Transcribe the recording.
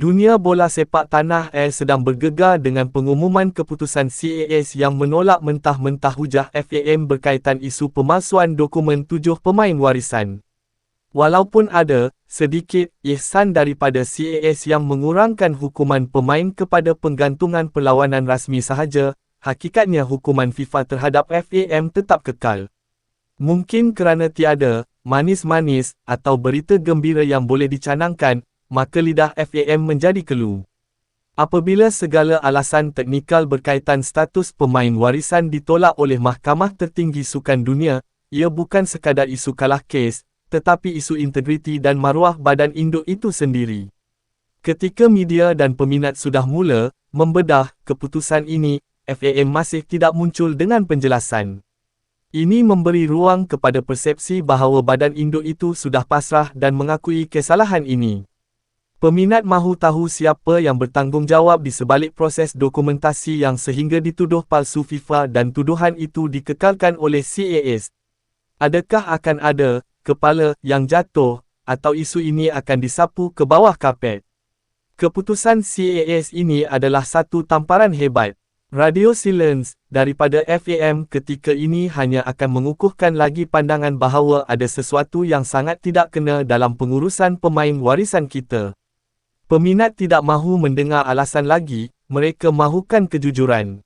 Dunia bola sepak tanah air sedang bergegar dengan pengumuman keputusan CAS yang menolak mentah-mentah hujah FAM berkaitan isu pemalsuan dokumen 7 pemain warisan. Walaupun ada sedikit ihsan daripada CAS yang mengurangkan hukuman pemain kepada penggantungan perlawanan rasmi sahaja, hakikatnya hukuman FIFA terhadap FAM tetap kekal. Mungkin kerana tiada manis-manis atau berita gembira yang boleh dicanangkan, maka lidah FAM menjadi kelu. Apabila segala alasan teknikal berkaitan status pemain warisan ditolak oleh Mahkamah Tertinggi Sukan Dunia, ia bukan sekadar isu kalah kes, tetapi isu integriti dan maruah badan induk itu sendiri. Ketika media dan peminat sudah mula membedah keputusan ini, FAM masih tidak muncul dengan penjelasan. Ini memberi ruang kepada persepsi bahawa badan induk itu sudah pasrah dan mengakui kesalahan ini. Peminat mahu tahu siapa yang bertanggungjawab di sebalik proses dokumentasi yang sehingga dituduh palsu FIFA dan tuduhan itu dikekalkan oleh CAS. Adakah akan ada kepala yang jatuh, atau isu ini akan disapu ke bawah kapet? Keputusan CAS ini adalah satu tamparan hebat. Radio silence daripada FAM ketika ini hanya akan mengukuhkan lagi pandangan bahawa ada sesuatu yang sangat tidak kena dalam pengurusan pemain warisan kita. Peminat tidak mahu mendengar alasan lagi, mereka mahukan kejujuran.